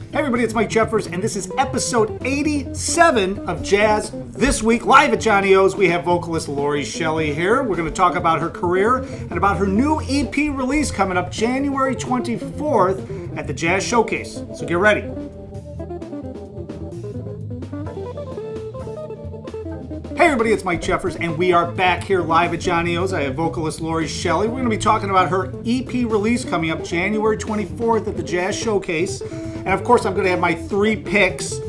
Hey everybody, it's Mike Jeffers, and this is episode 87 of Jazz This Week. Live at Johnny O's, we have vocalist Laury Shelley here. We're going to talk about her career and about her new EP release coming up January 24th at the Jazz Showcase. So get ready. Hey everybody, it's Mike Jeffers, and we are back here live at Johnny O's. I have vocalist Laury Shelley. We're going to be talking about her EP release coming up January 24th at the Jazz Showcase. And of course, I'm going to have my three picks.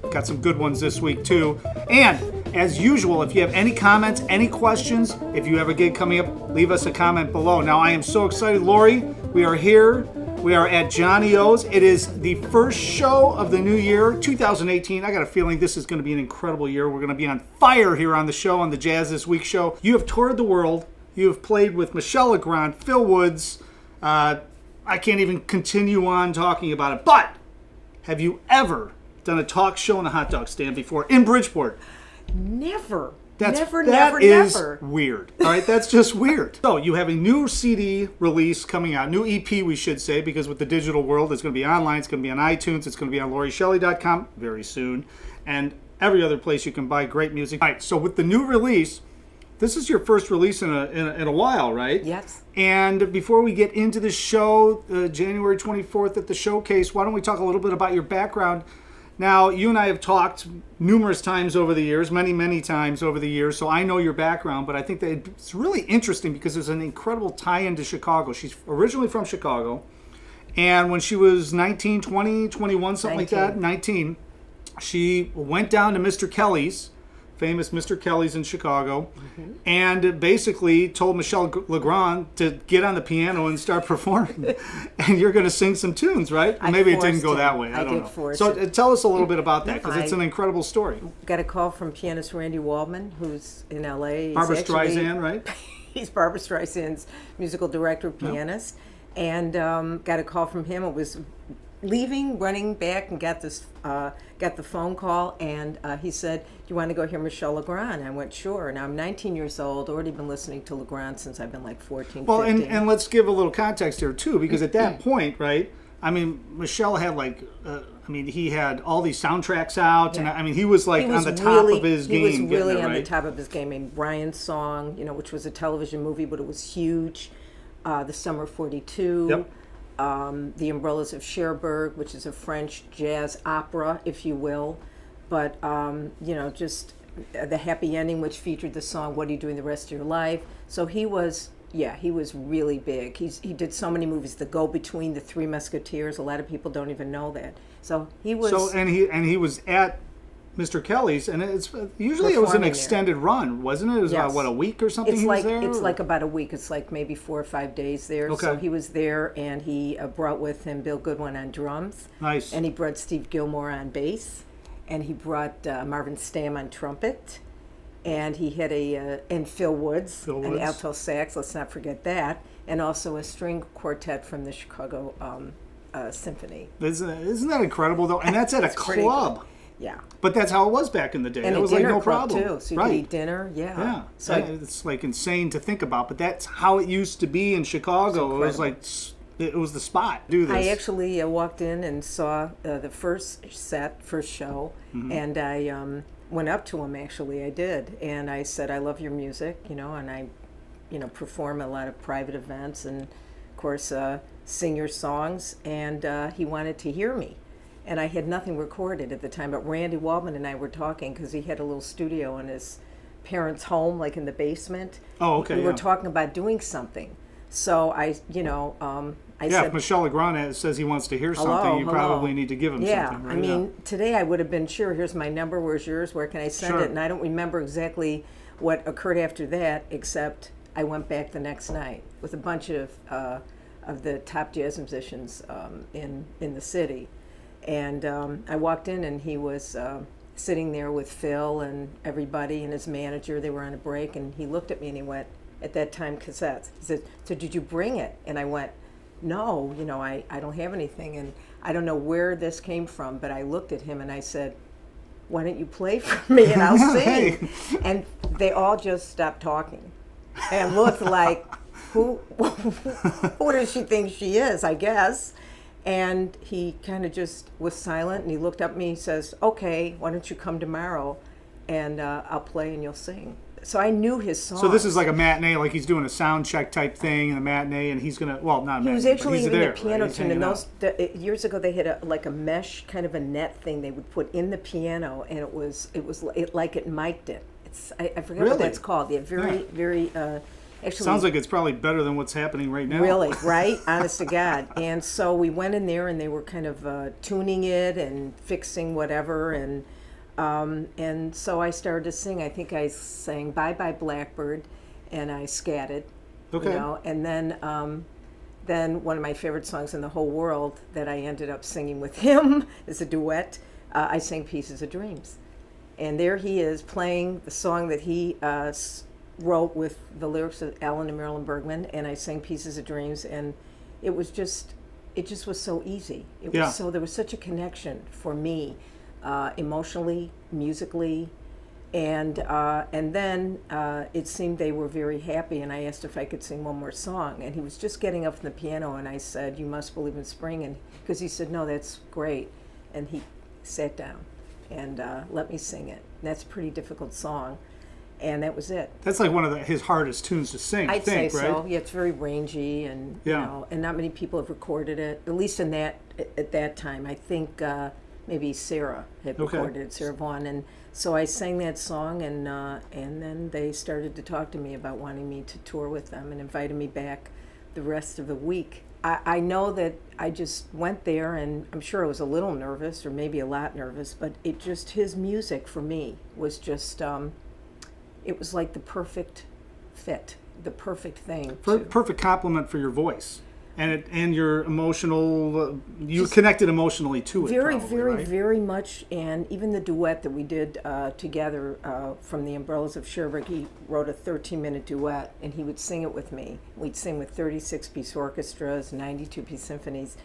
Got some good ones this week too. And as usual, if you have any comments, any questions, if you have a gig coming up, leave us a comment below. Now, I am so excited, Laury. We are here. We are at Johnny O's. It is the first show of the new year, 2018. I got a feeling this is going to be an incredible year. We're going to be on fire here on the show, on the Jazz This Week show. You have toured the world. You have played with Michelle Legrand, Phil Woods. I can't even continue on talking about it. But have you ever done a talk show in a hot dog stand before in Bridgeport? Never. That Never. is weird. All right, that's just weird. So you have a new CD release coming out, new EP we should say, because with the digital world, it's going to be online, it's going to be on iTunes, it's going to be on LauryShelley.com very soon, and every other place you can buy great music. All right, so with the new release, this is your first release in a while, right? Yes. And before we get into the show, January 24th at the Showcase, why don't we talk a little bit about your background? Now, you and I have talked numerous times over the years, many times over the years, so I know your background, but I think that it's really interesting because there's an incredible tie-in to Chicago. She's originally from Chicago, and when she was 19, 20, 21, something 19. like that, 19, she went down to Mr. Kelly's, famous Mr. Kelly's in Chicago, and basically told Michelle Legrand to get on the piano and start performing. And you're going to sing some tunes, right? Maybe it didn't go that way. I don't know. So tell us a little bit about that, because it's an incredible story. Got a call from pianist Randy Waldman, who's in L.A. Barbra Streisand, right? He's Barbra Streisand's musical director, pianist. Yep. And got a call from him. It was leaving, running back, and got the phone call, and he said, "Do you want to go hear Michelle Legrand?" I went, "Sure." And I'm 19 years old, already been listening to Legrand since I've been like 14, well, 15. and let's give a little context here, too, because at that point, right, I mean, Michelle had he had all these soundtracks out, and I mean, he was like on the top of his game. He was really on the top of his game. And Brian's Song, which was a television movie, but it was huge. The Summer of 42. Yep. The Umbrellas of Cherbourg, which is a French jazz opera, if you will. But, just the happy ending, which featured the song, "What Are You Doing the Rest of Your Life?" So he was really big. He did so many movies. The Go-Between, The Three Musketeers. A lot of people don't even know that. So he was... So, and he was at Mr. Kelly's, and it was an extended run, wasn't it? It was yes. About a week or something. It's like about a week. It's like maybe 4 or 5 days there. Okay. So he was there, and he brought with him Bill Goodwin on drums. Nice. And he brought Steve Gilmore on bass, and he brought Marvin Stamm on trumpet, and he had and Phil Woods, an alto sax. Let's not forget that, and also a string quartet from the Chicago Symphony. Isn't that incredible though? And that's at a club. Yeah. But that's how it was back in the day. And it was like no problem. Too, so you could eat dinner, Yeah. So it's like insane to think about, but that's how it used to be in Chicago. It was like it was the spot. Do this. I actually walked in and saw the first show, and I went up to him. Actually, I did, and I said, "I love your music," and I, perform a lot of private events, and of course sing your songs, and he wanted to hear me. And I had nothing recorded at the time, but Randy Waldman and I were talking because he had a little studio in his parents' home, like in the basement. Oh, okay. We were talking about doing something. So I said... if Michelle Legrand says he wants to hear something, you probably need to give him something. Right? I mean, today I would have been, sure, here's my number, where's yours, where can I send it? And I don't remember exactly what occurred after that, except I went back the next night with a bunch of the top jazz musicians in the city. And I walked in, and he was sitting there with Phil and everybody and his manager. They were on a break, and he looked at me and he went, at that time, cassettes. He said, "So did you bring it?" And I went, "No, I don't have anything." And I don't know where this came from, but I looked at him and I said, "Why don't you play for me and I'll sing?" And they all just stopped talking and looked like, who does she think she is, I guess? And he kind of just was silent, and he looked up at me and says, "Okay, why don't you come tomorrow, and I'll play and you'll sing." So I knew his songs. So this is like a matinee, like he's doing a sound check type thing in a matinee, and he's gonna, well, not a matinee, He was actually but he's even there, a piano right? He's tune, and hanging out. years ago they had like a mesh kind of a net thing they would put in the piano, and it like it mic'd it. I forget Really? what that's called. Yeah, very actually. Sounds like it's probably better than what's happening right now. Really, right? Honest to God. And so we went in there, and they were kind of tuning it and fixing whatever, and so I started to sing. I think I sang "Bye Bye Blackbird," and I scatted. Okay. You know, and then one of my favorite songs in the whole world that I ended up singing with him is a duet. I sang "Pieces of Dreams," and there he is playing the song that he wrote with the lyrics of Alan and Marilyn Bergman, and I sang "Pieces of Dreams," and it just was so easy. It was there was such a connection for me, emotionally, musically, and then it seemed they were very happy, and I asked if I could sing one more song, and he was just getting up from the piano, and I said, "You must believe in spring," and because he said, "No, that's great," and he sat down and let me sing it. And that's a pretty difficult song. And that was it. That's like one of his hardest tunes to sing, I'd say right? so. Yeah, it's very rangy, and you know, and not many people have recorded it. At least at that time, I think maybe Sarah had recorded it, Sarah Vaughan, and so I sang that song, and then they started to talk to me about wanting me to tour with them and invited me back the rest of the week. I know that I just went there, and I'm sure I was a little nervous, or maybe a lot nervous, but his music for me was just. It was like the perfect fit, the perfect thing. Perfect compliment for your voice, and your emotional. You connected emotionally to it. Very, probably, very, right? very much, and even the duet that we did together from the Umbrellas of Cherbourg. He wrote a 13-minute duet, and he would sing it with me. We'd sing with 36-piece orchestras, 92-piece symphonies.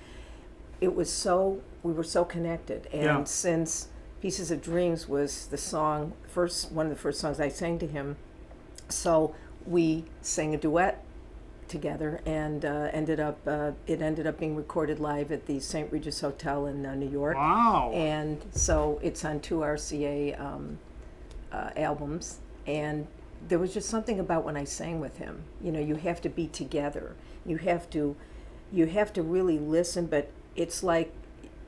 We were so connected, and since Pieces of Dreams was one of the first songs I sang to him. So we sang a duet together, and it ended up being recorded live at the St. Regis Hotel in New York. Wow! And so it's on 2 RCA albums, and there was just something about when I sang with him. You know, you have to be together. You have to really listen, but it's like.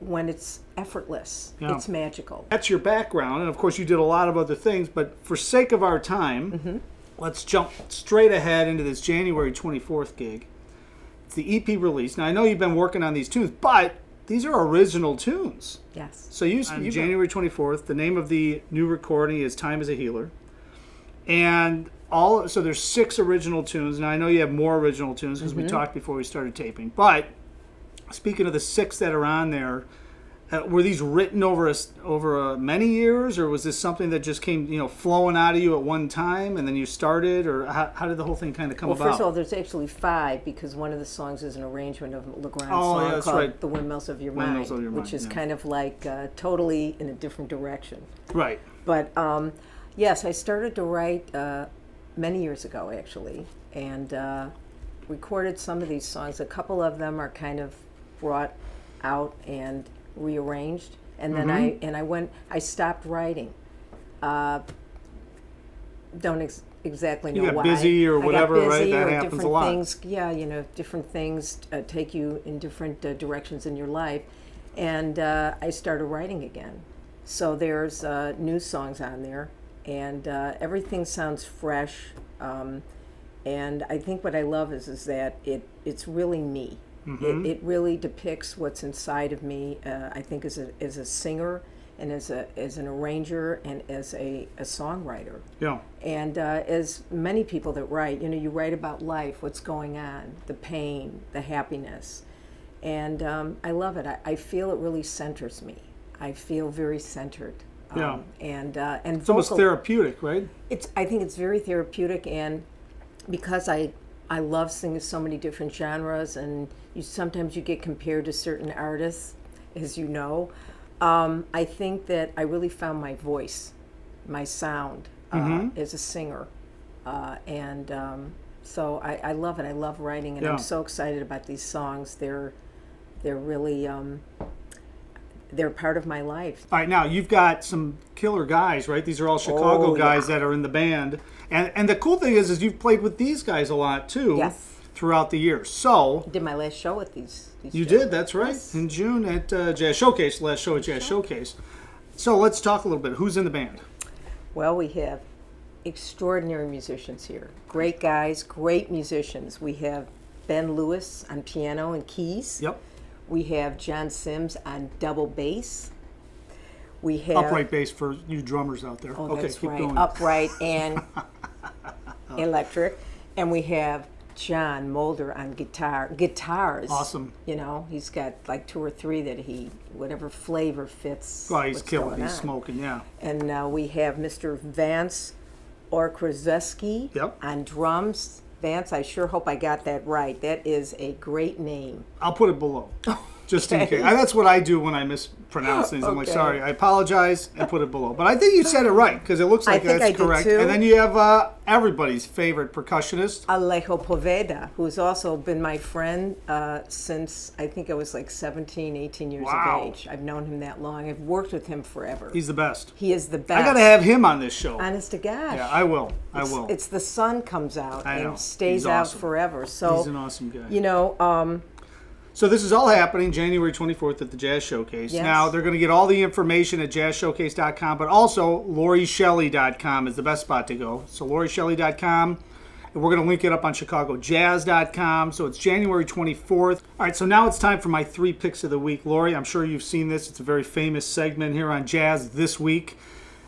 When it's effortless, it's magical. That's your background, and of course you did a lot of other things, but for sake of our time, let's jump straight ahead into this January 24th gig. It's the EP release. Now, I know you've been working on these tunes, but these are original tunes. Yes. So on January 24th, the name of the new recording is Time is a Healer. And so there's 6 original tunes. Now, I know you have more original tunes because we talked before we started taping, but speaking of the 6 that are on there, were these written over many years, or was this something that just came, flowing out of you at one time, and then you started, or how did the whole thing kind of come about? Well, first of all, there's actually 5 because one of the songs is an arrangement of Legrand's song called "The Windmills of Your Mind," which is kind of like totally in a different direction. Right. But yes, I started to write many years ago, actually, and recorded some of these songs. A couple of them are kind of brought out and rearranged, and then I stopped writing. Don't exactly know why. You got busy or whatever, I got busy, right? That or happens different a lot. Things, different things take you in different directions in your life, and I started writing again. So there's new songs on there, and everything sounds fresh. And I think what I love is that it's really me. It really depicts what's inside of me. I think as a singer, and as an arranger, and as a songwriter. Yeah. And as many people that write, you write about life, what's going on, the pain, the happiness, and I love it. I feel it really centers me. I feel very centered. And it's almost therapeutic, right? I think it's very therapeutic, and because I love singing so many different genres, and sometimes you get compared to certain artists, as you know. I think that I really found my voice, my sound as a singer, and so I love it. I love writing, and I'm so excited about these songs. They're really they're part of my life. All right, now you've got some killer guys, right? These are all Chicago guys that are in the band. And the cool thing is you've played with these guys a lot too. Yes. Throughout the years. So I did my last show with these you gentlemen. did, that's right. Yes. In June at Jazz Showcase, last show at Jazz Showcase. So let's talk a little bit. Who's in the band? Well, we have extraordinary musicians here. Great guys, great musicians. We have Ben Lewis on piano and keys. Yep. We have John Sims on double bass. We have Upright bass for you drummers out there. Oh, okay, that's keep right. going. Upright and electric. And we have John Mulder on guitars. Awesome. You know, he's got like 2 or 3 that whatever flavor fits. Well, he's what's killing. going He's on. smoking. Yeah. And we have Mr. Vance Orkrzeski Yep. on drums. Vance, I sure hope I got that right. That is a great name. I'll put it below, just in Okay. case. That's what I do when I mispronounce things. I'm like, Okay. sorry, I apologize, and put it below. But I think you said it right because it looks like think that's I did correct. too. And then you have everybody's favorite percussionist. Alejo Poveda, who's also been my friend since I think I was like 17, 18 years Wow. of age. I've known him that long. I've worked with him forever. He's the best. He is the best. I got to have him on this show. Honest to gosh. Yeah, I will. I will. It's the sun comes out I know. and stays He's out awesome. forever. So He's an awesome guy. you know, So this is all happening January 24th at the Jazz Showcase. Yes. Now, they're going to get all the information at jazzshowcase.com, but also LauryShelley.com is the best spot to go. So LauryShelley.com, and we're going to link it up on ChicagoJazz.com. So it's January 24th. All right, so now it's time for my 3 picks of the week. Laurie, I'm sure you've seen this. It's a very famous segment here on Jazz This Week.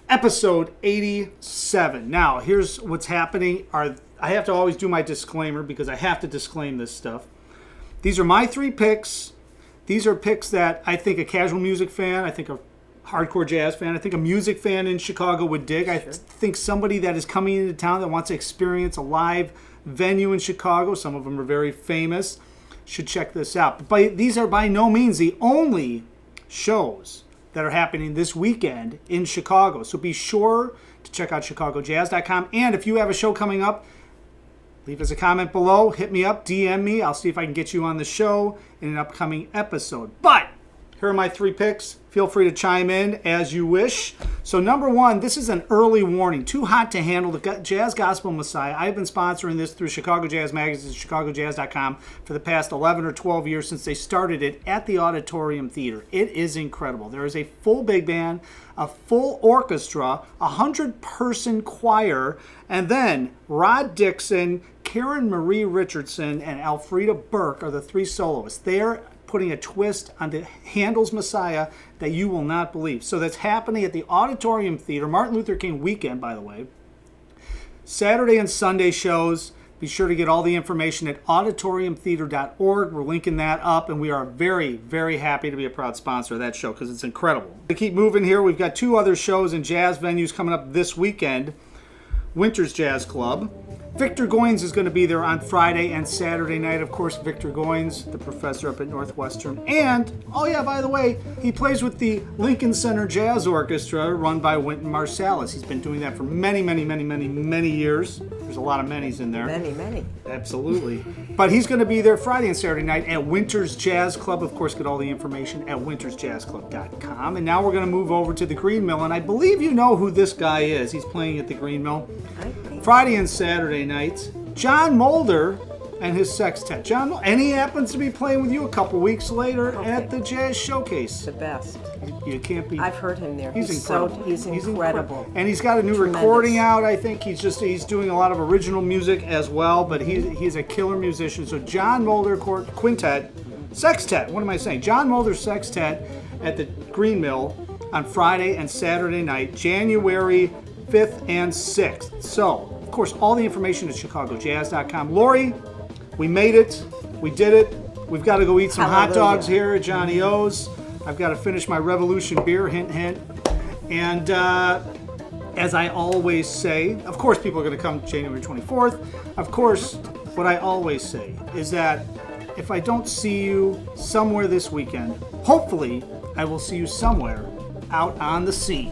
Episode 87. Now, here's what's happening. I have to always do my disclaimer because I have to disclaim this stuff. These are my 3 picks. These are picks that I think a casual music fan, I think a hardcore jazz fan, I think a music fan in Chicago would dig. I think somebody that is coming into town that wants to experience a live venue in Chicago, some of them are very famous, should check this out. But these are by no means the only shows that are happening this weekend in Chicago. So be sure to check out ChicagoJazz.com. And if you have a show coming up, leave us a comment below, hit me up, DM me. I'll see if I can get you on the show in an upcoming episode. But here are my 3 picks. Feel free to chime in as you wish. So number 1, this is an early warning. Too hot to handle, the Jazz Gospel Messiah. I've been sponsoring this through Chicago Jazz Magazine, ChicagoJazz.com for the past 11 or 12 years since they started it at the Auditorium Theater. It is incredible. There is a full big band, a full orchestra, 100-person choir, and then Rod Dixon, Karen Marie Richardson, and Alfreda Burke are the 3 soloists. They're putting a twist on the Handel's Messiah that you will not believe. So that's happening at the Auditorium Theater, Martin Luther King weekend, by the way. Saturday and Sunday shows. Be sure to get all the information at auditoriumtheater.org. We're linking that up, and we are very, very happy to be a proud sponsor of that show because it's incredible. To keep moving here, we've got 2 other shows and jazz venues coming up this weekend. Winter's Jazz Club. Victor Goines is going to be there on Friday and Saturday night. Of course, Victor Goines, the professor up at Northwestern. And, oh yeah, by the way, he plays with the Lincoln Center Jazz Orchestra run by Wynton Marsalis. He's been doing that for many, many, many, many, many years. There's a lot of manys in there. many. Absolutely. But he's going to be there Friday and Saturday night at Winter's Jazz Club. Of course, get all the information at wintersjazzclub.com. And now we're going to move over to the Green Mill. And I believe you know who this guy is. He's playing at the Green Mill Friday and Saturday nights. John Mulder and his sextet. And he happens to be playing with you a couple weeks later at the Jazz Showcase. The best. You can't be. I've heard him there. He's incredible. He's incredible. And he's got a new Tremendous. recording out. I think he's doing a lot of original music as well. But he's a killer musician. So John Mulder Sextet. What am I saying? John Mulder Sextet at the Green Mill on Friday and Saturday night, January 5th and 6th. So, of course, all the information at ChicagoJazz.com. Laurie, we made it. We did it. We've got to go eat some hot dogs here at Johnny O's. I've got to finish my Revolution beer, hint, hint. And as I always say, of course people are going to come January 24th. Of course, what I always say is that if I don't see you somewhere this weekend, hopefully I will see you somewhere out on the sea.